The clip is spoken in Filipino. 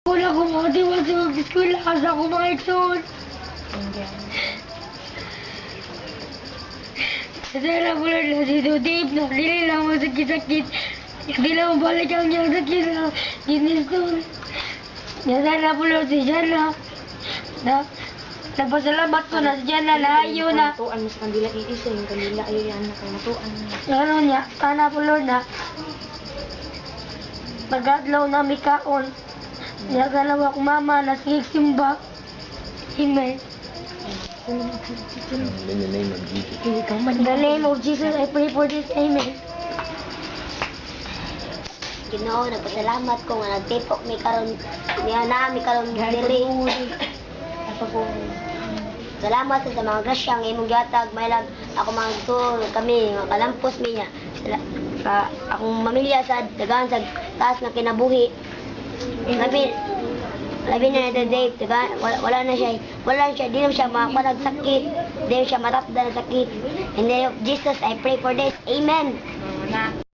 Wala ko mga diwan sa mag-eskwela kasi ako mga ikson. Sadala mo lang na dito, Dave, na dili lang mo sakit-sakit. Hindi lang mo balik ang niyang sakit na giniston. Sadala mo lang si Jana. Nagpasalamat ko na si Jana na ayaw na. Matuan mo sa kandila iisa, yung kandila ayaw yan na kay matuan mo. Ano niya, sana po Lord na magadlaw na mikaon. Nagalaw ako mama na simba. Amen. In the name of Jesus. In the name of Jesus, I pray for this. Amen. Ginoo, nagpasalamat ko nga nagtipok mi karon niya na mi karon dili. Salamat sa mga grasya nga imong gihatag, maylag ako magtuon kami nga kalampos mi niya. Sa akong pamilya sa dagan sa taas nga kinabuhi. Labi na ito, Dave, diba? Wala na siya, di na siya makakuha ng sakit, di na siya matapda ng sakit. In the name of Jesus, I pray for this. Amen.